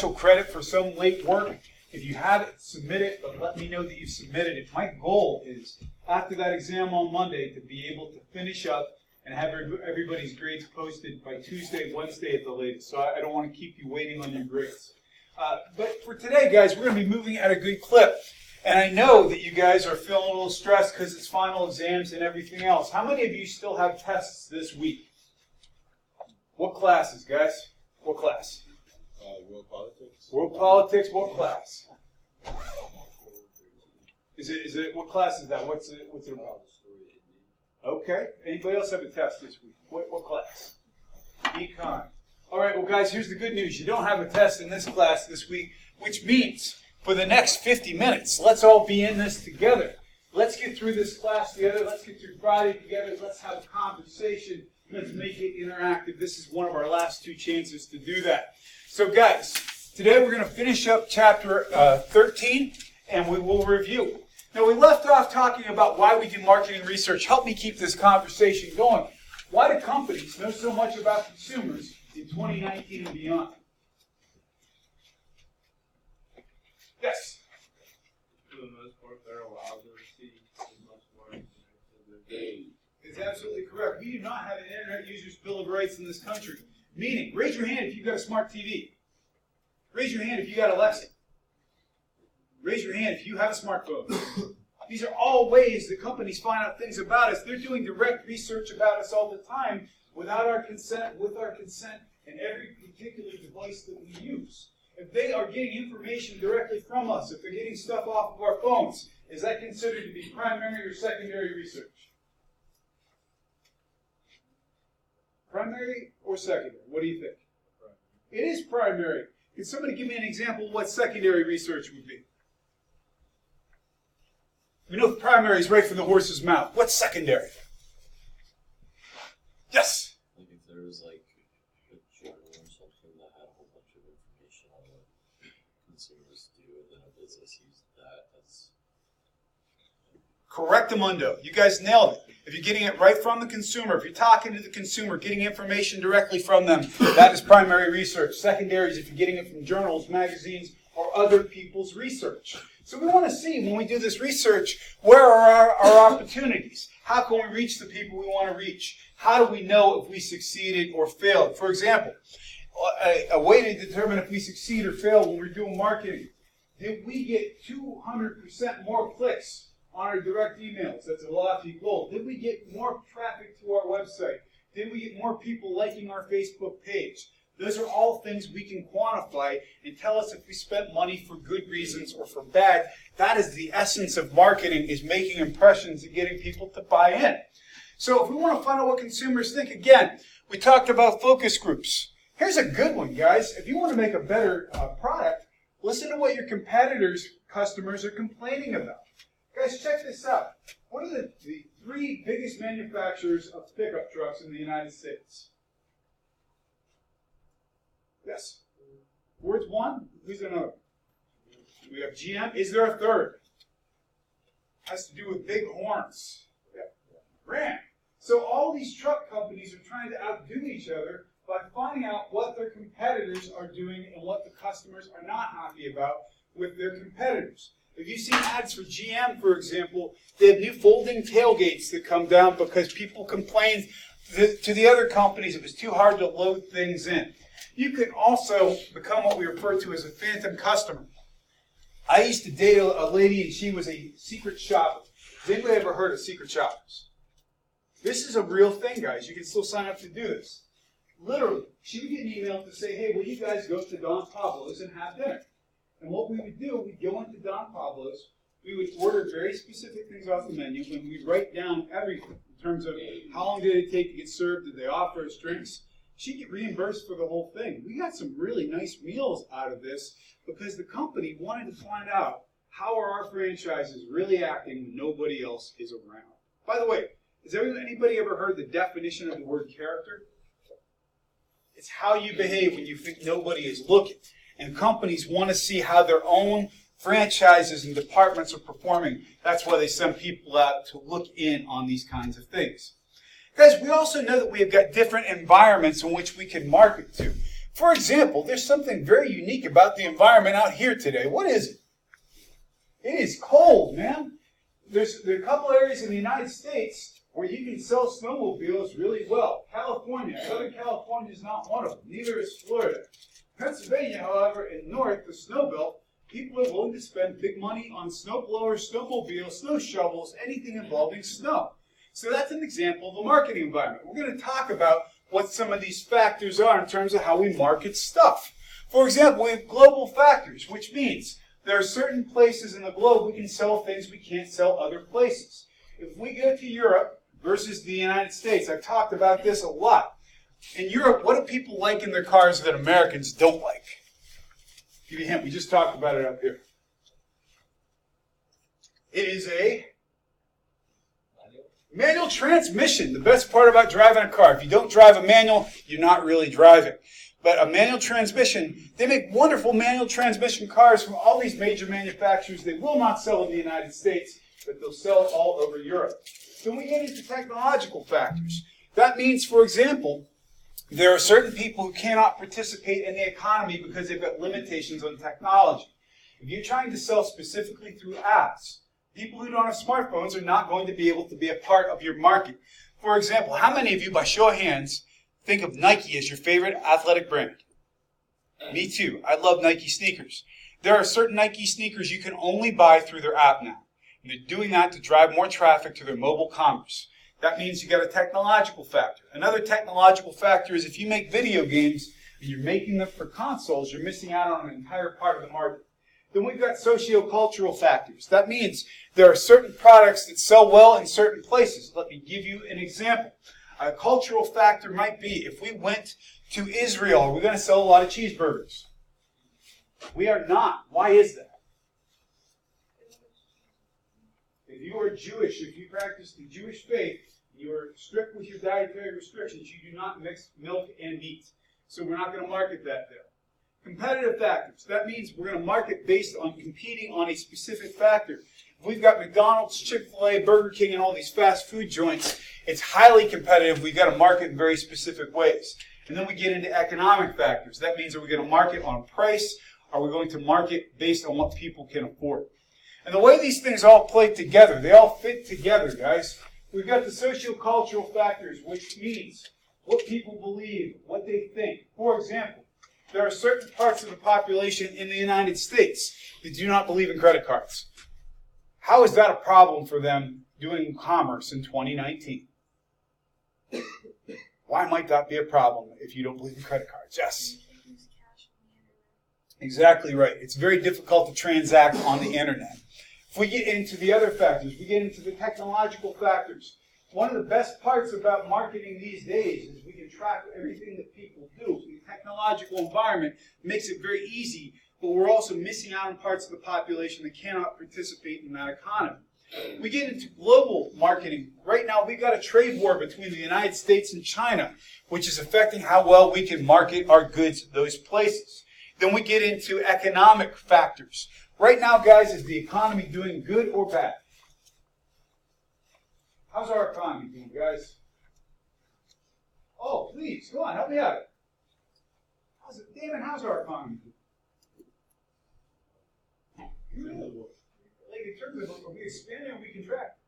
credit for some late work. If you haven't, submit it, but let me know that you've submitted it. My goal is, after that exam on Monday, to be able to finish up and have everybody's grades posted by Tuesday, Wednesday at the latest. So I don't want to keep you waiting on your grades. But for today, guys, we're going to be moving at a good clip. And I know that you guys are feeling a little stressed because it's final exams and everything else. How many of you still have tests this week? What classes, guys? What class? World politics. World politics. What class? Is it? What class is that? What's it about? Okay. Anybody else have a test this week? What class? Econ. All right. Well, guys, here's the good news. You don't have a test in this class this week, which means for the next 50 minutes, let's all be in this together. Let's get through this class together. Let's get through Friday together. Let's have a conversation. Let's make it interactive. This is one of our last 2 chances to do that. So, guys, today we're going to finish up chapter 13, and we will review. Now, we left off talking about why we do marketing research. Help me keep this conversation going. Why do companies know so much about consumers in 2019 and beyond? Yes? For the most part, they're allowed to see as much more information as they're getting. It's absolutely correct. We do not have an Internet Users Bill of Rights in this country. Meaning, raise your hand if you've got a smart TV. Raise your hand if you got Alexa. Raise your hand if you have a smartphone. These are all ways that companies find out things about us. They're doing direct research about us all the time without our consent, with our consent, and every particular device that we use. If they are getting information directly from us, if they're getting stuff off of our phones, is that considered to be primary or secondary research? Primary or secondary? What do you think? It is primary. Can somebody give me an example of what secondary research would be? We know primary is right from the horse's mouth. What's secondary? Yes? Like if there was like a journal or something that had a whole bunch of information on what consumers do, and then a business used that as... Correctamundo. You guys nailed it. If you're getting it right from the consumer, if you're talking to the consumer, getting information directly from them, that is primary research. Secondary is if you're getting it from journals, magazines, or other people's research. So we want to see, when we do this research, where are our opportunities? How can we reach the people we want to reach? How do we know if we succeeded or failed? For example, a way to determine if we succeed or fail when we're doing marketing. Did we get 200% more clicks on our direct emails? That's a lofty goal. Did we get more traffic to our website? Did we get more people liking our Facebook page? Those are all things we can quantify and tell us if we spent money for good reasons or for bad. That is the essence of marketing, is making impressions and getting people to buy in. So if we want to find out what consumers think, again, we talked about focus groups. Here's a good one, guys. If you want to make a better product, listen to what your competitors' customers are complaining about. Guys, check this out. What are the 3 biggest manufacturers of pickup trucks in the United States? Yes. Ford's one. Who's another? We have GM. Is there a third? Has to do with big horns. Yeah. Ram. So all these truck companies are trying to outdo each other by finding out what their competitors are doing and what the customers are not happy about with their competitors. If you see ads for GM, for example, they have new folding tailgates that come down because people complained to the other companies it was too hard to load things in. You can also become what we refer to as a phantom customer. I used to date a lady, and she was a secret shopper. Has anybody ever heard of secret shoppers? This is a real thing, guys. You can still sign up to do this. Literally, she would get an email to say, hey, will you guys go to Don Pablo's and have dinner? And what we would do, we'd go into Don Pablo's, we would order very specific things off the menu, and we'd write down everything in terms of how long did it take to get served, did they offer us drinks. She'd get reimbursed for the whole thing. We got some really nice meals out of this because the company wanted to find out how are our franchises really acting when nobody else is around. By the way, has anybody ever heard the definition of the word character? It's how you behave when you think nobody is looking. And companies want to see how their own franchises and departments are performing. That's why they send people out to look in on these kinds of things. Guys, we also know that we have got different environments in which we can market to. For example, there's something very unique about the environment out here today. What is it? It is cold, man. There are a couple areas in the United States where you can sell snowmobiles really well. California, Southern California is not one of them. Neither is Florida. Pennsylvania, however, in north, the snow belt, people are willing to spend big money on snow blowers, snowmobiles, snow shovels, anything involving snow. So that's an example of a marketing environment. We're going to talk about what some of these factors are in terms of how we market stuff. For example, we have global factors, which means there are certain places in the globe we can sell things we can't sell other places. If we go to Europe versus the United States, I've talked about this a lot. In Europe, what do people like in their cars that Americans don't like? Give you a hint, we just talked about it up here. It is a manual transmission. The best part about driving a car, if you don't drive a manual, you're not really driving. But a manual transmission, they make wonderful manual transmission cars from all these major manufacturers. They will not sell in the United States, but they'll sell it all over Europe. So we get into technological factors. That means, for example, there are certain people who cannot participate in the economy because they've got limitations on technology. If you're trying to sell specifically through apps, people who don't have smartphones are not going to be able to be a part of your market. For example, how many of you, by show of hands, think of Nike as your favorite athletic brand? Me too. I love Nike sneakers. There are certain Nike sneakers you can only buy through their app now. And they're doing that to drive more traffic to their mobile commerce. That means you got a technological factor. Another technological factor is if you make video games and you're making them for consoles, you're missing out on an entire part of the market. Then we've got socio-cultural factors. That means there are certain products that sell well in certain places. Let me give you an example. A cultural factor might be if we went to Israel, are we going to sell a lot of cheeseburgers? We are not. Why is that? If you are Jewish, if you practice the Jewish faith, you are strict with your dietary restrictions. You do not mix milk and meat. So we're not going to market that there. Competitive factors. That means we're going to market based on competing on a specific factor. If we've got McDonald's, Chick-fil-A, Burger King, and all these fast food joints, it's highly competitive. We've got to market in very specific ways. And then we get into economic factors. That means are we going to market on price? Are we going to market based on what people can afford? And the way these things all play together, they all fit together, guys. We've got the socio-cultural factors, which means what people believe, what they think. For example, there are certain parts of the population in the United States that do not believe in credit cards. How is that a problem for them doing commerce in 2019? Why might that be a problem if you don't believe in credit cards? Yes. Exactly right. It's very difficult to transact on the internet. If we get into the other factors, we get into the technological factors. One of the best parts about marketing these days is we can track everything that people do. The technological environment makes it very easy, but we're also missing out on parts of the population that cannot participate in that economy. We get into global marketing. Right now, we've got a trade war between the United States and China, which is affecting how well we can market our goods to those places. Then we get into economic factors. Right now, guys, is the economy doing good or bad? How's our economy doing, guys? Oh, please, go on, help me out. Damon, how's our economy doing? Good. Like in terms of are we expanding or are we contracting?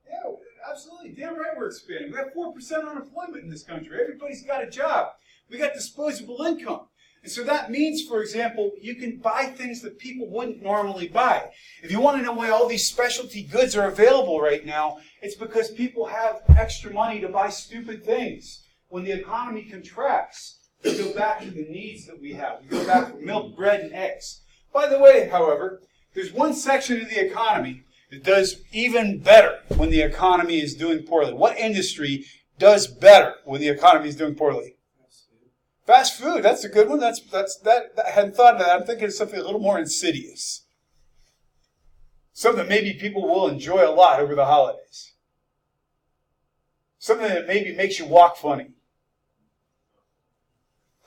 Yeah, absolutely. Damn right we're expanding. We have 4% unemployment in this country. Everybody's got a job. We got disposable income. And so that means, for example, you can buy things that people wouldn't normally buy. If you want to know why all these specialty goods are available right now, it's because people have extra money to buy stupid things. When the economy contracts, we go back to the needs that we have. We go back to milk, bread, and eggs. By the way, however, there's one section of the economy that does even better when the economy is doing poorly. What industry does better when the economy is doing poorly? Fast food, that's a good one. That I hadn't thought of that. I'm thinking of something a little more insidious. Something that maybe people will enjoy a lot over the holidays. Something that maybe makes you walk funny.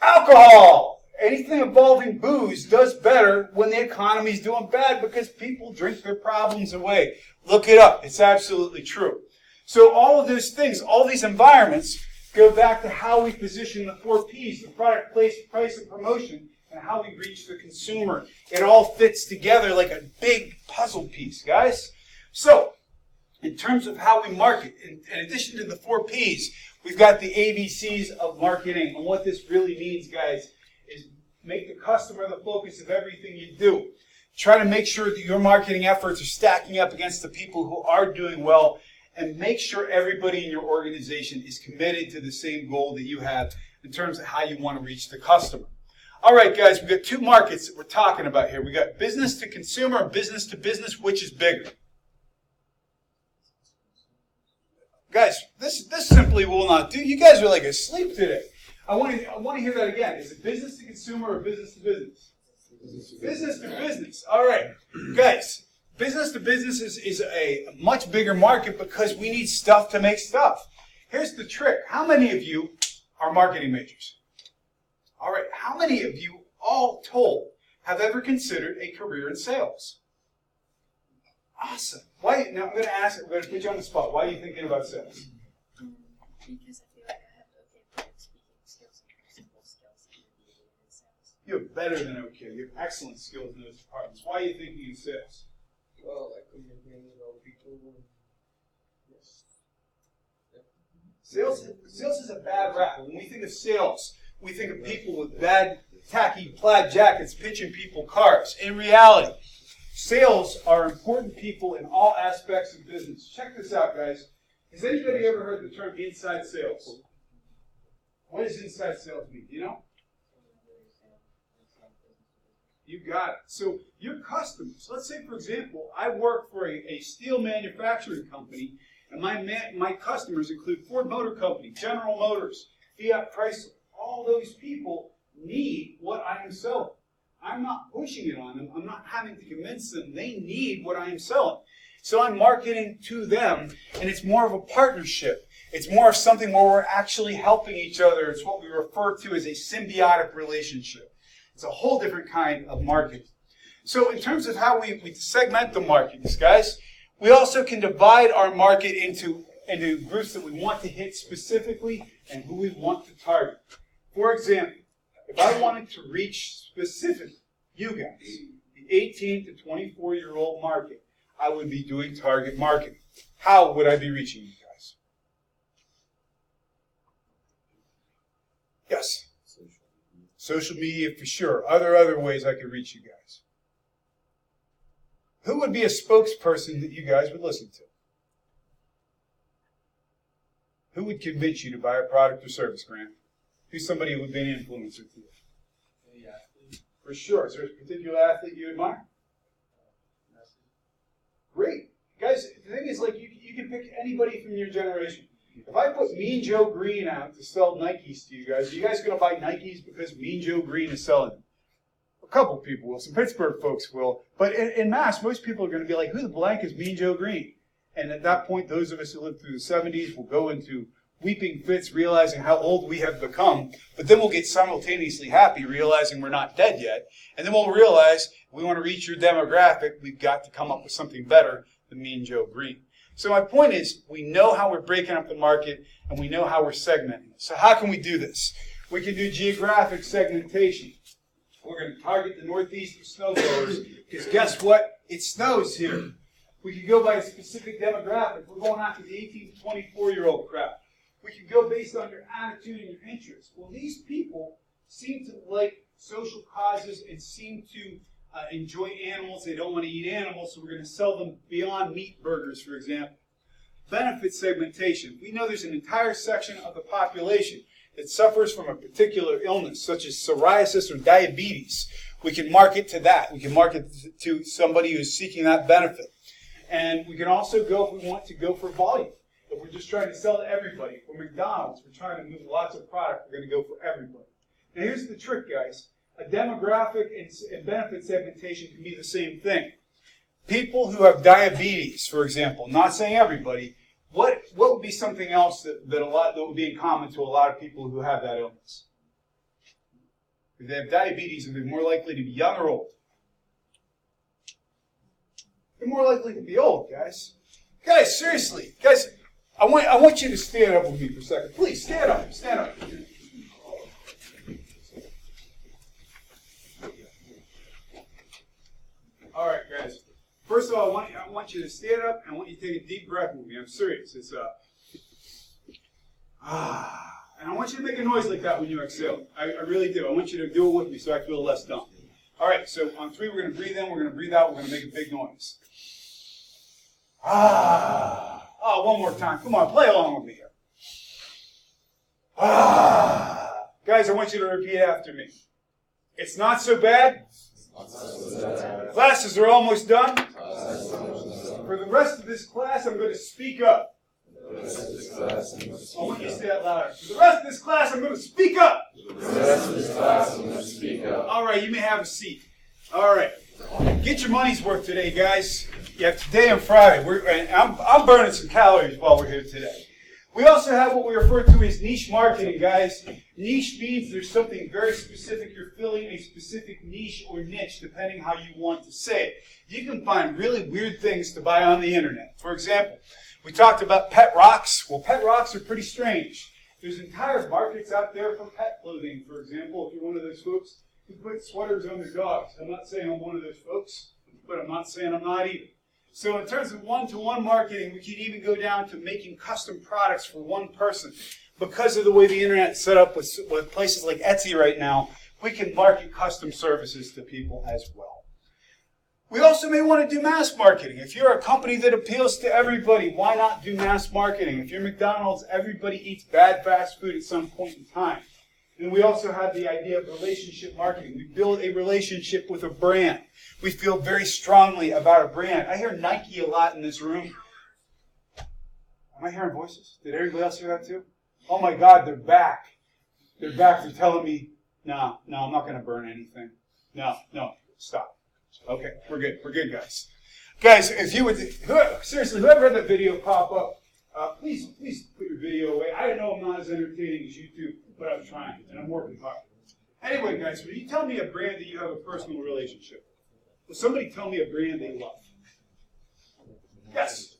Alcohol! Anything involving booze does better when the economy's doing bad because people drink their problems away. Look it up. It's absolutely true. So all of those things, all these environments go back to how we position the 4 Ps, the product, place, price, and promotion, and how we reach the consumer. It all fits together like a big puzzle piece, guys. So, in terms of how we market, in addition to the 4 Ps, we've got the ABCs of marketing. And what this really means, guys, is make the customer the focus of everything you do. Try to make sure that your marketing efforts are stacking up against the people who are doing well, and make sure everybody in your organization is committed to the same goal that you have in terms of how you want to reach the customer. All right, guys, we've got 2 markets that we're talking about here. We've got business to consumer and business to business. Which is bigger? Guys, this simply will not do. You guys are like asleep today. I want to hear that again. Is it business to consumer or business to business? Business to business. All right, guys. Business to business is a much bigger market because we need stuff to make stuff. Here's the trick. How many of you are marketing majors? All right. How many of you, all told, have ever considered a career in sales? Awesome. Why? Now I'm going to put you on the spot. Why are you thinking about sales? Because I feel like I have okay public speaking skills and simple skills in sales. You have better than okay. You have excellent skills in those departments. Why are you thinking of sales? Well, I communicate with other people. Yes. Sales is a bad rap. When we think of sales, we think of people with bad, tacky plaid jackets pitching people cars. In reality, sales are important people in all aspects of business. Check this out, guys. Has anybody ever heard the term inside sales? What does inside sales mean? Do you know? You got it. So your customers, let's say, for example, I work for a steel manufacturing company, and my customers include Ford Motor Company, General Motors, Fiat Chrysler. All those people need what I am selling. I'm not pushing it on them. I'm not having to convince them. They need what I am selling. So I'm marketing to them, and it's more of a partnership. It's more of something where we're actually helping each other. It's what we refer to as a symbiotic relationship. It's a whole different kind of marketing. So in terms of how we segment the markets, guys, we also can divide our market into groups that we want to hit specifically and who we want to target. For example, if I wanted to reach specifically you guys, the 18 to 24-year-old market, I would be doing target marketing. How would I be reaching you guys? Yes? Social media for sure. Other ways I could reach you guys. Who would be a spokesperson that you guys would listen to? Who would convince you to buy a product or service, Grant? Who's somebody who would be an influencer to you? Any athlete. For sure. Is there a particular athlete you admire? Great. Guys, the thing is, like, you can pick anybody from your generation. If I put Mean Joe Green out to sell Nikes to you guys, are you guys going to buy Nikes because Mean Joe Green is selling them? A couple people will. Some Pittsburgh folks will. But in mass, most people are going to be like, who the blank is Mean Joe Green? And at that point, those of us who lived through the 70s will go into weeping fits, realizing how old we have become. But then we'll get simultaneously happy, realizing we're not dead yet. And then we'll realize we want to reach your demographic. We've got to come up with something better than Mean Joe Green. So my point is, we know how we're breaking up the market, and we know how we're segmenting it. So how can we do this? We can do geographic segmentation. We're going to target the northeast of snowblowers, because guess what? It snows here. We can go by a specific demographic. We're going after the 18 to 24-year-old crowd. We can go based on your attitude and your interests. Well, these people seem to like social causes and seem to enjoy animals. They don't want to eat animals, so we're going to sell them Beyond Meat burgers, for example. Benefit segmentation. We know there's an entire section of the population that suffers from a particular illness, such as psoriasis or diabetes. We can market to that. We can market to somebody who's seeking that benefit. And we can also go, if we want to, go for volume. If we're just trying to sell to everybody, for McDonald's, we're trying to move lots of product, we're going to go for everybody. Now here's the trick, guys. A demographic and benefit segmentation can be the same thing. People who have diabetes, for example, not saying everybody, what would be something else that would be in common to a lot of people who have that illness? If they have diabetes, are they more likely to be young or old? They're more likely to be old, guys. Guys, seriously. Guys, I want you to stand up with me for a second. Please, stand up. Stand up. All right, guys. First of all, I want you to stand up, and I want you to take a deep breath with me. I'm serious. It's and I want you to make a noise like that when you exhale. I really do. I want you to do it with me so I feel less dumb. All right, so on 3, we're going to breathe in, we're going to breathe out, we're going to make a big noise. Oh, one more time. Come on, play along with me here. Guys, I want you to repeat after me. It's not so bad. Classes are almost done. For the rest of this class, I'm going to speak up. I want you to say that louder. For the rest of this class, I'm going to speak up. All right, you may have a seat. All right. Get your money's worth today, guys. Yeah, today and Friday. I'm burning some calories while we're here today. We also have what we refer to as niche marketing, guys. Niche means there's something very specific. You're filling a specific niche or niche, depending how you want to say it. You can find really weird things to buy on the internet. For example, we talked about pet rocks. Well, pet rocks are pretty strange. There's entire markets out there for pet clothing, for example, if you're one of those folks who put sweaters on their dogs. I'm not saying I'm one of those folks, but I'm not saying I'm not either. So in terms of one-to-one marketing, we can even go down to making custom products for one person. Because of the way the internet's set up with places like Etsy right now, we can market custom services to people as well. We also may want to do mass marketing. If you're a company that appeals to everybody, why not do mass marketing? If you're McDonald's, everybody eats bad fast food at some point in time. And we also have the idea of relationship marketing. We build a relationship with a brand. We feel very strongly about a brand. I hear Nike a lot in this room. Am I hearing voices? Did everybody else hear that too? Oh my God, they're back. They're back. They're telling me, no, I'm not going to burn anything. No, stop. Okay, we're good. We're good, guys. Guys, if you would, seriously, whoever had that video pop up, please put your video away. I know I'm not as entertaining as you two, but I'm trying, and I'm working hard. Anyway, guys, will you tell me a brand that you have a personal relationship with? Will somebody tell me a brand they love? Yes.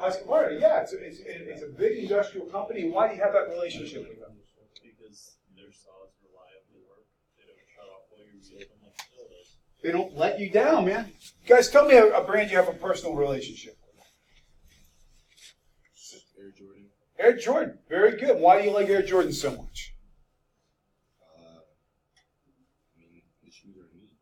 Husqvarna, yeah, it's a big industrial company. Why do you have that relationship with them? Because their saws reliably work. They don't shut off while you're using them like Phil does. They don't let you down, man. Guys, tell me a brand you have a personal relationship with. Air Jordan. Air Jordan, very good. Why do you like Air Jordan so much? The shoes are neat.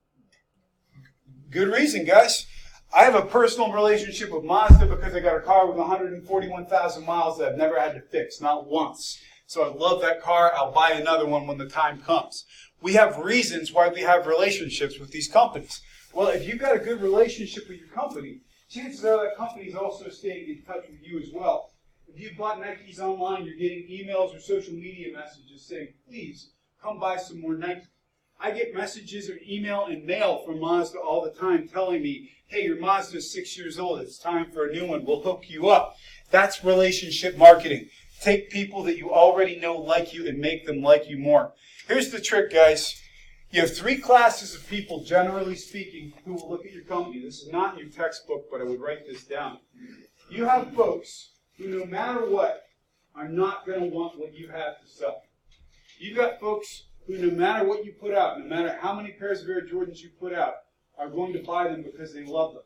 Good reason, guys. I have a personal relationship with Mazda because I got a car with 141,000 miles that I've never had to fix, not once. So I love that car. I'll buy another one when the time comes. We have reasons why we have relationships with these companies. Well, if you've got a good relationship with your company, chances are that company is also staying in touch with you as well. If you've bought Nikes online, you're getting emails or social media messages saying, please, come buy some more Nikes. I get messages or email and mail from Mazda all the time telling me, hey, your Mazda is 6 years old. It's time for a new one. We'll hook you up. That's relationship marketing. Take people that you already know like you and make them like you more. Here's the trick, guys. You have 3 classes of people, generally speaking, who will look at your company. This is not in your textbook, but I would write this down. You have folks who, no matter what, are not going to want what you have to sell. You've got folks who, no matter what you put out, no matter how many pairs of Air Jordans you put out, are going to buy them because they love them.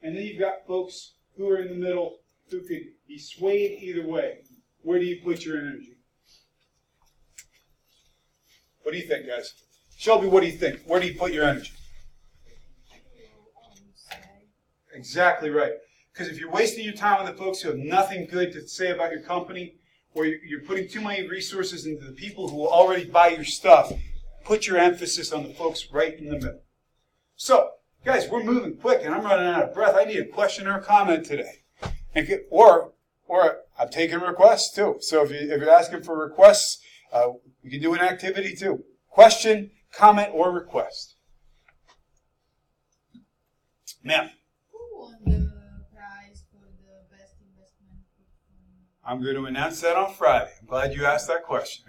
And then you've got folks who are in the middle who could be swayed either way. Where do you put your energy? What do you think, guys? Shelby, what do you think? Where do you put your energy? Exactly right. Because if you're wasting your time with the folks who have nothing good to say about your company, or you're putting too many resources into the people who will already buy your stuff, put your emphasis on the folks right in the middle. So, guys, we're moving quick, and I'm running out of breath. I need a question or a comment today. Or I'm taking requests, too. So if you're asking for requests, we can do an activity, too. Question, comment, or request. Ma'am. Who won the prize for the best investment portfolio? I'm going to announce that on Friday. I'm glad you asked that question.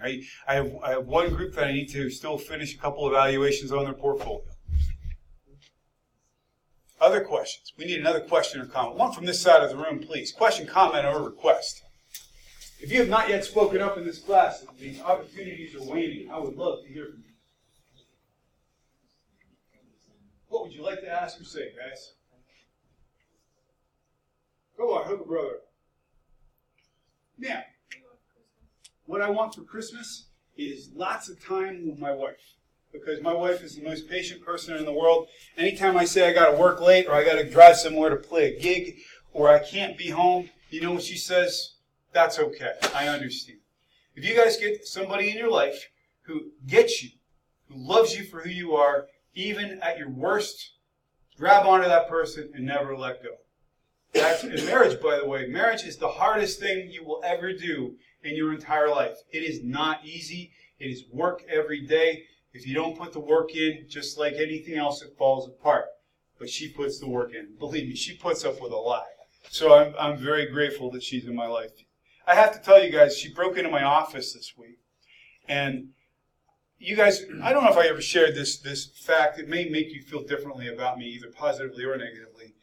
I have one group that I need to still finish a couple evaluations on their portfolio. Other questions? We need another question or comment. One from this side of the room, please. Question, comment, or request. If you have not yet spoken up in this class, the opportunities are waning. I would love to hear from you. What would you like to ask or say, guys? Go on, hook a brother. Now, what I want for Christmas is lots of time with my wife. Because my wife is the most patient person in the world. Anytime I say I got to work late, or I got to drive somewhere to play a gig, or I can't be home, you know what she says? That's okay. I understand. If you guys get somebody in your life who gets you, who loves you for who you are, even at your worst, grab onto that person and never let go. That's in marriage, by the way. Marriage is the hardest thing you will ever do in your entire life. It is not easy. It is work every day. If you don't put the work in, just like anything else, it falls apart. But she puts the work in. Believe me, she puts up with a lot. So I'm very grateful that she's in my life. I have to tell you guys, she broke into my office this week. And you guys, I don't know if I ever shared this fact. It may make you feel differently about me, either positively or negatively.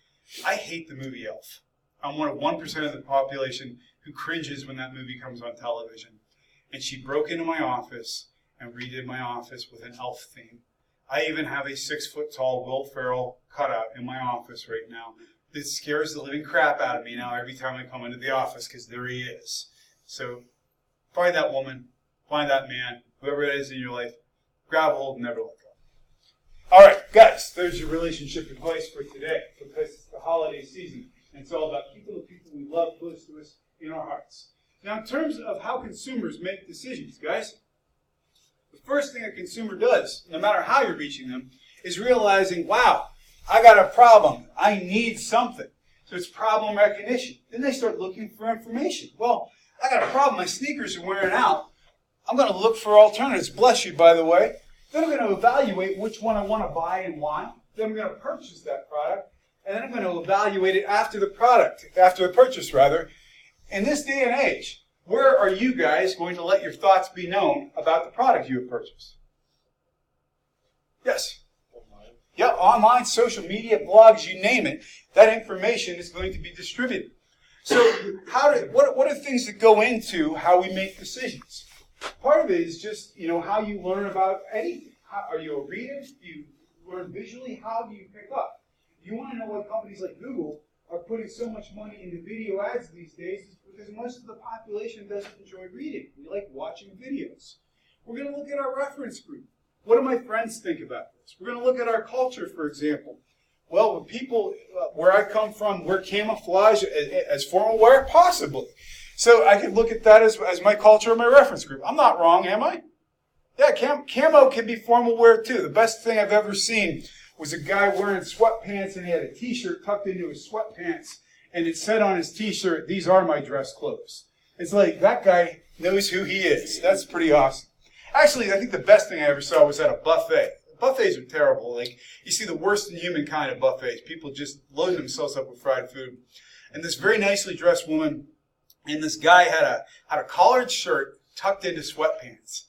I hate the movie Elf. I'm one of 1% of the population who cringes when that movie comes on television. And she broke into my office and redid my office with an elf theme. I even have a 6-foot-tall Will Ferrell cutout in my office right now. It scares the living crap out of me now every time I come into the office, because there he is. So find that woman, find that man, whoever it is in your life, grab a hold and never let go. All right, guys, there's your relationship advice for today, because it's the holiday season, and it's all about keeping the people we love close to us in our hearts. Now, in terms of how consumers make decisions, guys, the first thing a consumer does, no matter how you're reaching them, is realizing, wow, I got a problem. I need something. So it's problem recognition. Then they start looking for information. Well, I got a problem. My sneakers are wearing out. I'm going to look for alternatives. Bless you, by the way. Then I'm going to evaluate which one I want to buy and why. Then I'm going to purchase that product. And then I'm going to evaluate it after the purchase, rather. In this day and age, where are you guys going to let your thoughts be known about the product you have purchased? Yes? Online. Yeah, online, social media, blogs, you name it. That information is going to be distributed. So what are things that go into how we make decisions? Part of it is just, how you learn about anything. Are you a reader? Do you learn visually? How do you pick up? You want to know why companies like Google are putting so much money into video ads these days, is because most of the population doesn't enjoy reading. We like watching videos. We're going to look at our reference group. What do my friends think about this? We're going to look at our culture, for example. Well, when people where I come from wear camouflage as formal wear, possibly. So I could look at that as my culture or my reference group. I'm not wrong, am I? Yeah, camo can be formal wear too. The best thing I've ever seen was a guy wearing sweatpants, and he had a t-shirt tucked into his sweatpants, and it said on his t-shirt, "These are my dress clothes." It's like, that guy knows who he is. That's pretty awesome. Actually, I think the best thing I ever saw was at a buffet. Buffets are terrible. Like, you see the worst in humankind at buffets. People just load themselves up with fried food. And this very nicely dressed woman and this guy had a collared shirt tucked into sweatpants.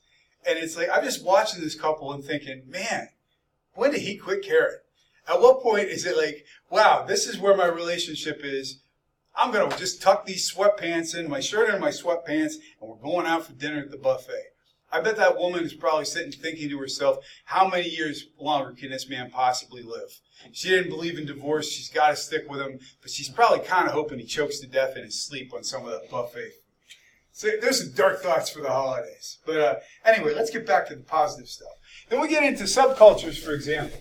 And it's like, I'm just watching this couple and thinking, man, when did he quit caring? At what point is it like, wow, this is where my relationship is. I'm going to just tuck these sweatpants in, my shirt into my sweatpants, and we're going out for dinner at the buffet. I bet that woman is probably sitting thinking to herself, how many years longer can this man possibly live? She didn't believe in divorce. She's got to stick with him. But she's probably kind of hoping he chokes to death in his sleep on some of that buffet. So there's some dark thoughts for the holidays. But anyway, let's get back to the positive stuff. Then we get into subcultures, for example.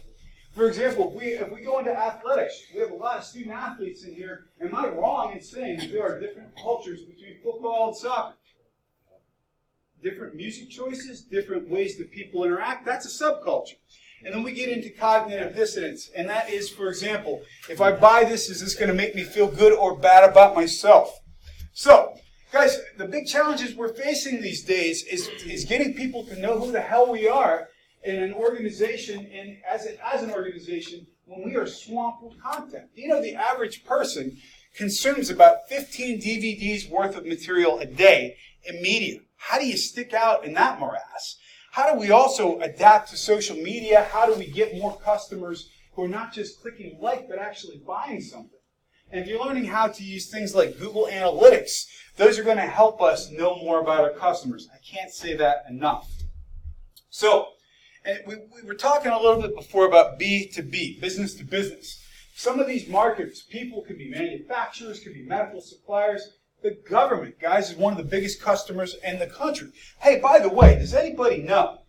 For example, if we go into athletics, we have a lot of student athletes in here. Am I wrong in saying that there are different cultures between football and soccer? Different music choices, different ways that people interact, that's a subculture. And then we get into cognitive dissonance, and that is, for example, if I buy this, is this going to make me feel good or bad about myself? So, guys, the big challenges we're facing these days is getting people to know who the hell we are in an organization, and as an organization, when we are swamped with content. You know, the average person consumes about 15 DVDs worth of material a day in media. How do you stick out in that morass? How do we also adapt to social media? How do we get more customers who who are not just clicking like, but actually buying something. And if you're learning how to use things like Google Analytics, those are going to help us know more about our customers. I can't say that enough. So, and we were talking a little bit before about B2B, business to business. Some of these marketers, people could be manufacturers, could be medical suppliers. The government, guys, is one of the biggest customers in the country. Hey, by the way, does anybody know?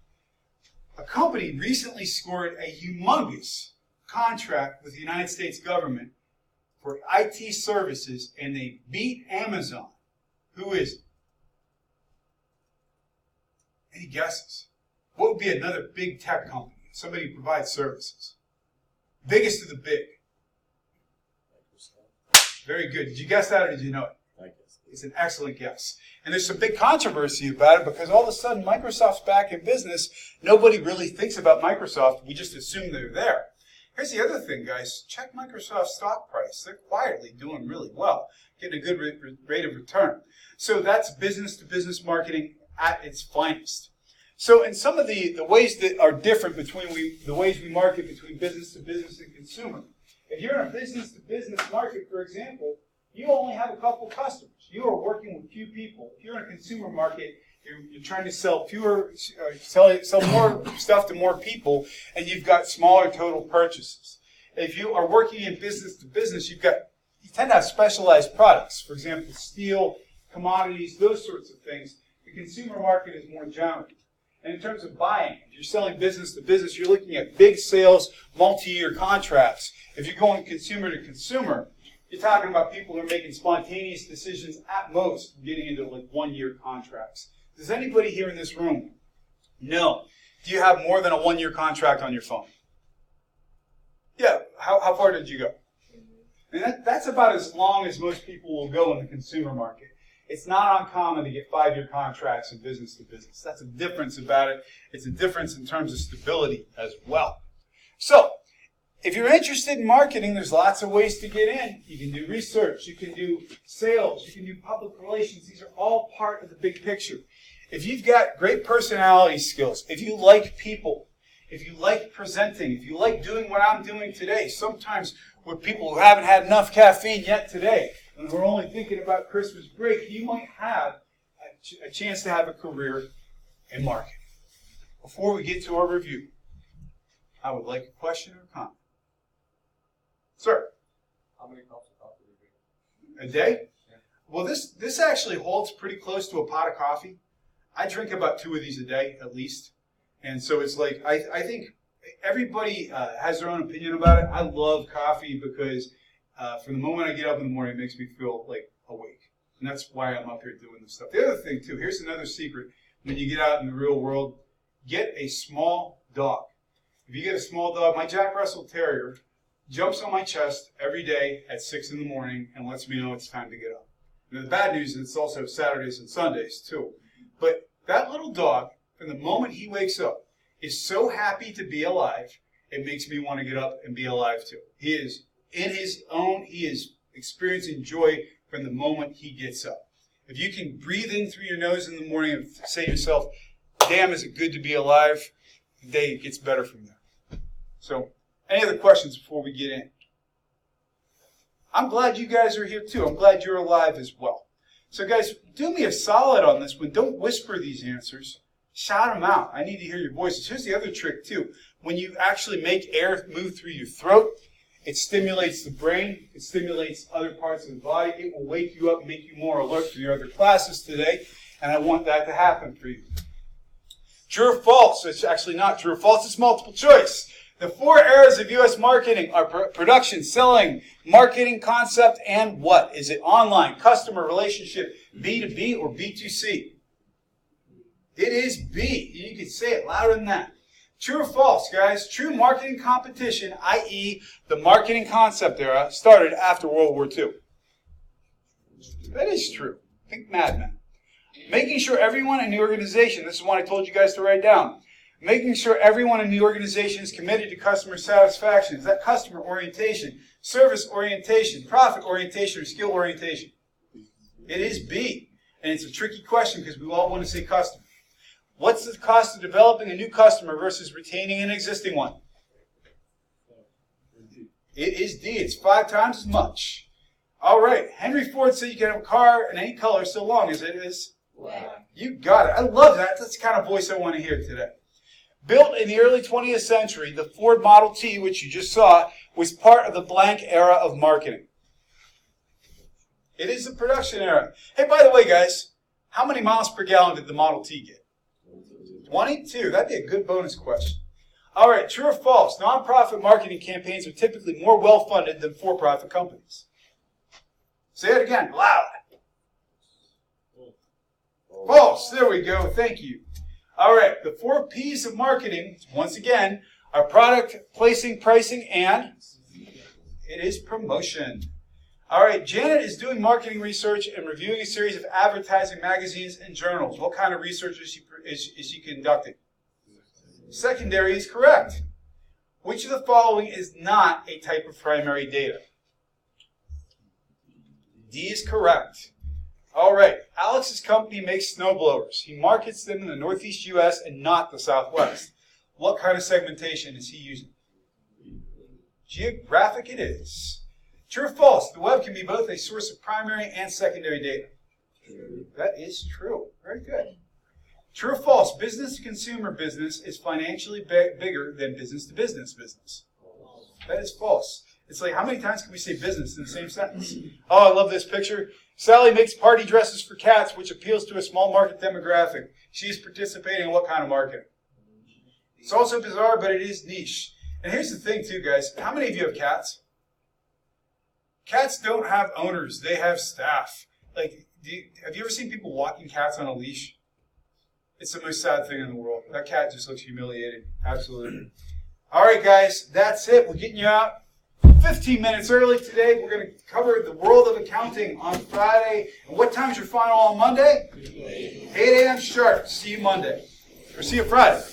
A company recently scored a humongous contract with the United States government for IT services, and they beat Amazon. Who is it? Any guesses? What would be another big tech company? Somebody who provides services. Biggest of the big. Very good. Did you guess that or did you know it? I guess. It's an excellent guess. And there's some big controversy about it because all of a sudden Microsoft's back in business. Nobody really thinks about Microsoft. We just assume they're there. Here's the other thing, guys. Check Microsoft's stock price. They're quietly doing really well, getting a good rate of return. So that's business-to-business marketing at its finest. So in some of the ways that are different between the ways we market between business-to-business and consumer, if you're in a business-to-business market, for example, you only have a couple customers. You are working with few people. If you're in a consumer market, you're trying to sell sell more stuff to more people, and you've got smaller total purchases. If you are working in business to business, you tend to have specialized products. For example, steel, commodities, those sorts of things. The consumer market is more general. And in terms of buying, if you're selling business to business, you're looking at big sales, multi-year contracts. If you're going consumer to consumer, you're talking about people who are making spontaneous decisions at most, getting into like 1-year contracts. Does anybody here in this room know? Do you have more than a 1-year contract on your phone? Yeah. How far did you go? And that's about as long as most people will go in the consumer market. It's not uncommon to get 5-year contracts in business to business. That's a difference about it. It's a difference in terms of stability as well. So, if you're interested in marketing, there's lots of ways to get in. You can do research, you can do sales, you can do public relations. These are all part of the big picture. If you've got great personality skills, if you like people, if you like presenting, if you like doing what I'm doing today, sometimes with people who haven't had enough caffeine yet today, and we're only thinking about Christmas break, you might have a chance to have a career in marketing. Before we get to our review, I would like a question or comment. Sir? How many cups of coffee do you drink? A day? Yeah. Well, this actually holds pretty close to a pot of coffee. I drink about 2 of these a day, at least. And so it's like, I think everybody has their own opinion about it. I love coffee because from the moment I get up in the morning, it makes me feel like awake. And that's why I'm up here doing this stuff. The other thing, too, here's another secret. When you get out in the real world, get a small dog. If you get a small dog, my Jack Russell Terrier jumps on my chest every day at 6 in the morning and lets me know it's time to get up. And the bad news is it's also Saturdays and Sundays, too. But that little dog, from the moment he wakes up, is so happy to be alive, it makes me want to get up and be alive, too. He is in his own, he is experiencing joy from the moment he gets up. If you can breathe in through your nose in the morning and say to yourself, damn, is it good to be alive, the day gets better from there. So, any other questions before we get in? I'm glad you guys are here too. I'm glad you're alive as well. So guys, do me a solid on this one. Don't whisper these answers. Shout them out. I need to hear your voices. Here's the other trick too. When you actually make air move through your throat, it stimulates the brain. It stimulates other parts of the body. It will wake you up and make you more alert for your other classes today. And I want that to happen for you. True or false? It's actually not true or false. It's multiple choice. The 4 areas of U.S. marketing are production, selling, marketing concept, and what? Is it online, customer relationship, B2B, or B2C? It is B. You can say it louder than that. True or false, guys? True marketing competition, i.e. the marketing concept era, started after World War II. That is true. Think Mad Men. Making sure everyone in the organization, this is one I told you guys to write down, making sure everyone in the organization is committed to customer satisfaction. Is that customer orientation, service orientation, profit orientation, or skill orientation? It is B. And it's a tricky question because we all want to say customer. What's the cost of developing a new customer versus retaining an existing one? It is D. It's 5 times as much. All right. Henry Ford said you can have a car in any color so long as it is. Black. You got it. I love that. That's the kind of voice I want to hear today. Built in the early 20th century, the Ford Model T, which you just saw, was part of the blank era of marketing. It is the production era. Hey, by the way, guys, how many miles per gallon did the Model T get? 22. That'd be a good bonus question. All right, true or false? Nonprofit marketing campaigns are typically more well-funded than for-profit companies. Say it again, loud. False. There we go. Thank you. All right, the 4 P's of marketing, once again, are product, placing, pricing, and it is promotion. All right, Janet is doing marketing research and reviewing a series of advertising magazines and journals. What kind of research is she conducting? Secondary is correct. Which of the following is not a type of primary data? D is correct. All right, Alex's company makes snowblowers. He markets them in the Northeast U.S. and not the Southwest. What kind of segmentation is he using? Geographic it is. True or false? The web can be both a source of primary and secondary data. True. That is true. Very good. True or false? Business-to-consumer business is financially bigger than business-to-business business. That is false. It's like, how many times can we say business in the same sentence? Oh, I love this picture. Sally makes party dresses for cats, which appeals to a small market demographic. She is participating in what kind of marketing? It's also bizarre, but it is niche. And here's the thing, too, guys. How many of you have cats? Cats don't have owners. They have staff. Like, have you ever seen people walking cats on a leash? It's the most sad thing in the world. That cat just looks humiliated. Absolutely. All right, guys. That's it. We're getting you out 15 minutes early today. We're going to cover the world of accounting on Friday. And what time is your final on Monday? 8 a.m. sharp. See you Monday. Or see you Friday.